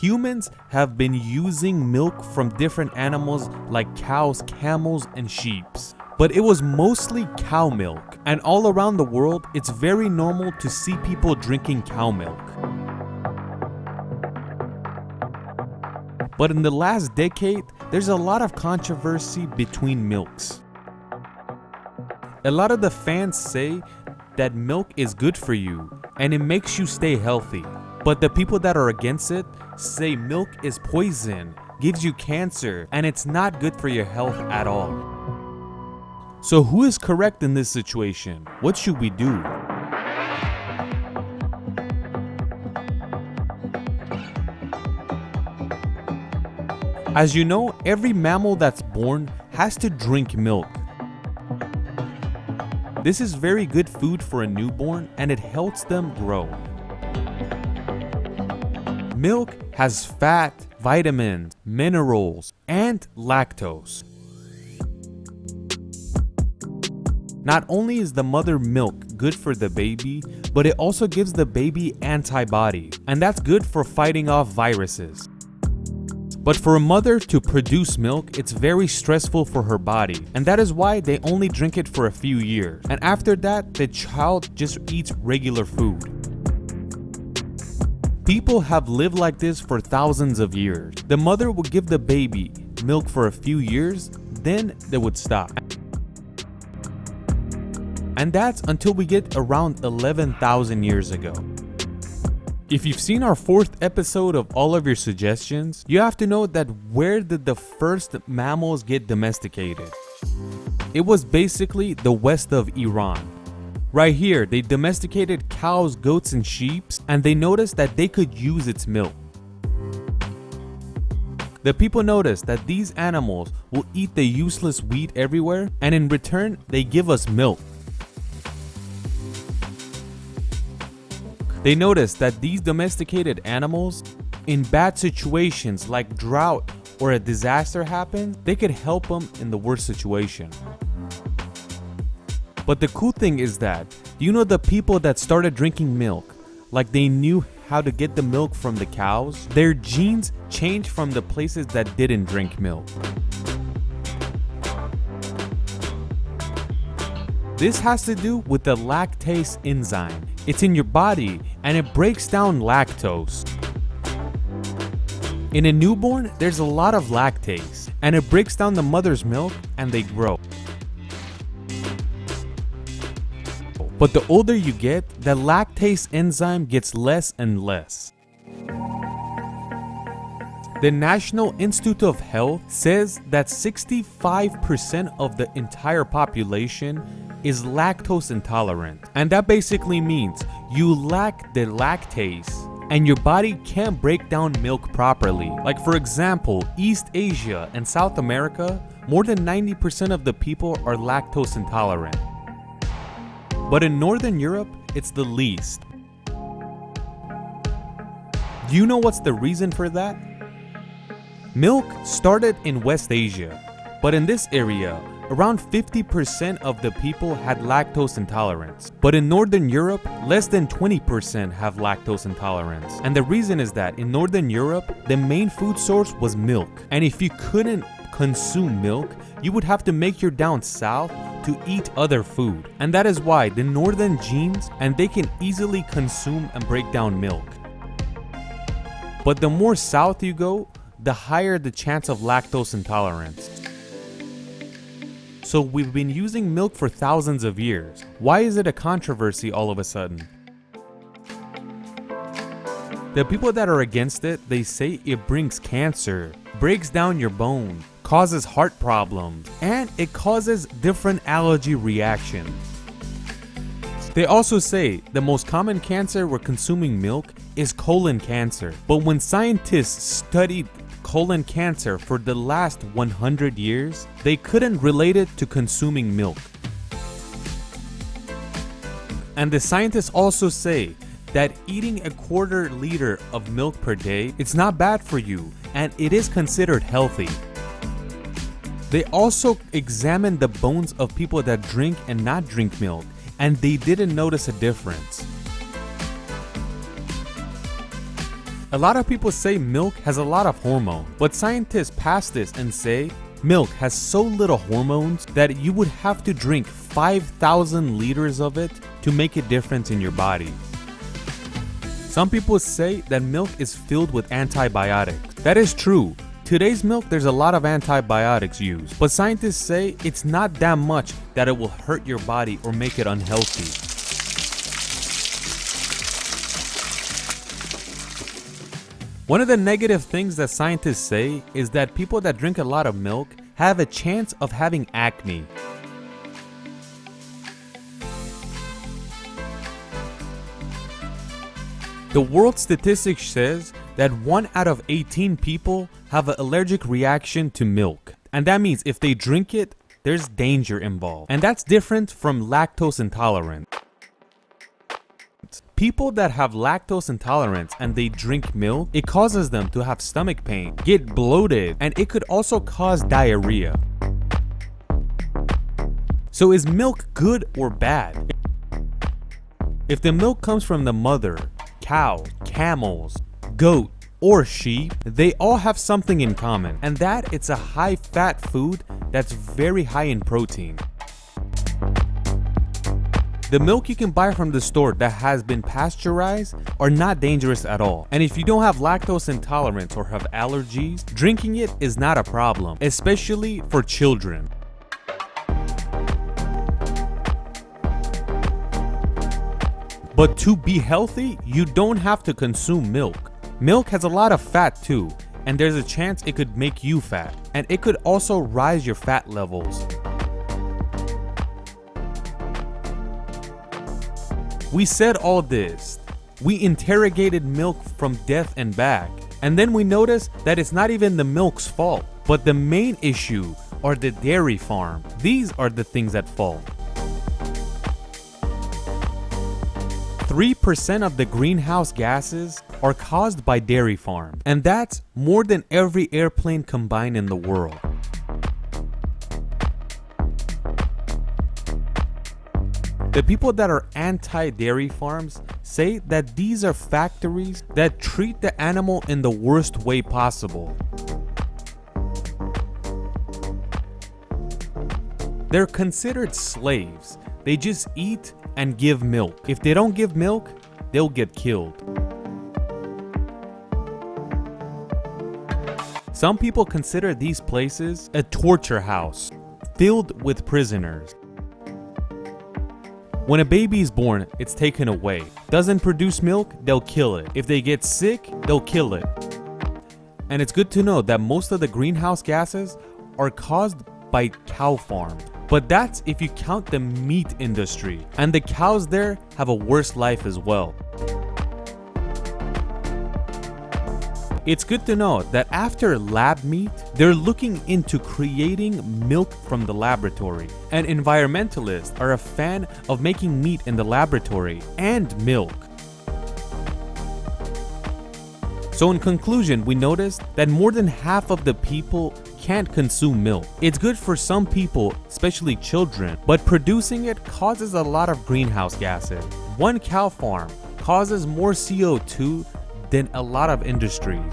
Humans have been using milk from different animals like cows, camels, and sheep. But it was mostly cow milk, and all around the world, it's very normal to see people drinking cow milk. But in the last decade, there's a lot of controversy between milks. A lot of the fans say that milk is good for you and it makes you stay healthy. But the people that are against it say milk is poison, gives you cancer, and it's not good for your health at all. So who is correct in this situation? What should we do? As you know, every mammal that's born has to drink milk. This is very good food for a newborn and it helps them grow. Milk has fat, vitamins, minerals, and lactose. Not only is the mother milk good for the baby, but it also gives the baby antibodies, and that's good for fighting off viruses. But for a mother to produce milk, it's very stressful for her body, and that is why they only drink it for a few years. And after that, the child just eats regular food. People have lived like this for thousands of years. The mother would give the baby milk for a few years, then they would stop. And that's until we get around 11,000 years ago. If you've seen our 4th episode of all of your suggestions, you have to know that where did the first mammals get domesticated? It was basically the west of Iran. Right here, they domesticated cows, goats, and sheep, and they noticed that they could use its milk. The people noticed that these animals will eat the useless weed everywhere, and in return, they give us milk. They noticed that these domesticated animals, in bad situations like drought or a disaster happens, they could help them in the worst situation. But the cool thing is that, you know, the people that started drinking milk, like they knew how to get the milk from the cows, their genes changed from the places that didn't drink milk. This has to do with the lactase enzyme. It's in your body and it breaks down lactose. In a newborn, there's a lot of lactase and it breaks down the mother's milk and they grow. But the older you get, the lactase enzyme gets less and less. The National Institute of Health says that 65% of the entire population is lactose intolerant. And that basically means you lack the lactase and your body can't break down milk properly. Like for example, East Asia and South America, more than 90% of the people are lactose intolerant. But in Northern Europe, it's the least. Do you know what's the reason for that? Milk started in West Asia, but in this area, around 50% of the people had lactose intolerance. But in Northern Europe, less than 20% have lactose intolerance. And the reason is that in Northern Europe, the main food source was milk. And if you couldn't consume milk, you would have to make your down south to eat other food. And that is why the northern genes, and they can easily consume and break down milk. But the more south you go, the higher the chance of lactose intolerance. So we've been using milk for thousands of years. Why is it a controversy all of a sudden? The people that are against it, they say it brings cancer, breaks down your bone, causes heart problems, and it causes different allergy reactions. They also say the most common cancer we're consuming milk is colon cancer. But when scientists studied colon cancer for the last 100 years, they couldn't relate it to consuming milk. And the scientists also say that eating a quarter liter of milk per day, it's not bad for you and it is considered healthy. They also examined the bones of people that drink and not drink milk, and they didn't notice a difference. A lot of people say milk has a lot of hormone, but scientists pass this and say milk has so little hormones that you would have to drink 5,000 liters of it to make a difference in your body. Some people say that milk is filled with antibiotics. That is true. Today's milk, there's a lot of antibiotics used, but scientists say it's not that much that it will hurt your body or make it unhealthy. One of the negative things that scientists say is that people that drink a lot of milk have a chance of having acne. The World Statistics says that 1 out of 18 people have an allergic reaction to milk. And that means if they drink it, there's danger involved. And that's different from lactose intolerance. People that have lactose intolerance and they drink milk, it causes them to have stomach pain, get bloated, and it could also cause diarrhea. So is milk good or bad? If the milk comes from the mother, cow, camels, goat, or sheep, they all have something in common, and that it's a high-fat food that's very high in protein. The milk you can buy from the store that has been pasteurized are not dangerous at all. And if you don't have lactose intolerance or have allergies, drinking it is not a problem, especially for children. But to be healthy, you don't have to consume milk. Milk has a lot of fat too, and there's a chance it could make you fat, and it could also rise your fat levels. We said all this. We interrogated milk from death and back, and then we noticed that it's not even the milk's fault, but the main issue are the dairy farm. These are the things at fault. 3% of the greenhouse gases are caused by dairy farms, and that's more than every airplane combined in the world. The people that are anti-dairy farms say that these are factories that treat the animal in the worst way possible. They're considered slaves. They just eat and give milk. If they don't give milk, they'll get killed. Some people consider these places a torture house filled with prisoners. When a baby is born, it's taken away. Doesn't produce milk, they'll kill it. If they get sick, they'll kill it. And it's good to know that most of the greenhouse gases are caused by cow farms. But that's if you count the meat industry. And the cows there have a worse life as well. It's good to know that after lab meat, they're looking into creating milk from the laboratory. And environmentalists are a fan of making meat in the laboratory and milk. So in conclusion, we noticed that more than half of the people can't consume milk. It's good for some people, especially children, but producing it causes a lot of greenhouse gases. One cow farm causes more CO2 than a lot of industries.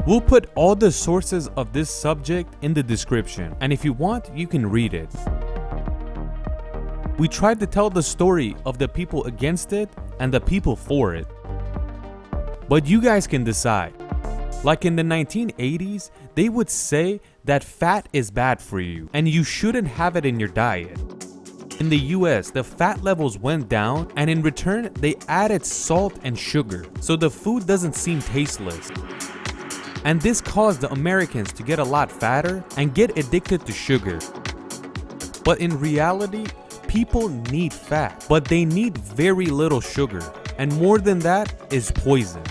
We'll put all the sources of this subject in the description, and if you want, you can read it. We tried to tell the story of the people against it and the people for it. But you guys can decide. Like in the 1980s, they would say that fat is bad for you and you shouldn't have it in your diet. In the US, the fat levels went down, and in return, they added salt and sugar, so the food doesn't seem tasteless. And this caused the Americans to get a lot fatter and get addicted to sugar. But in reality, people need fat, but they need very little sugar, and more than that is poison.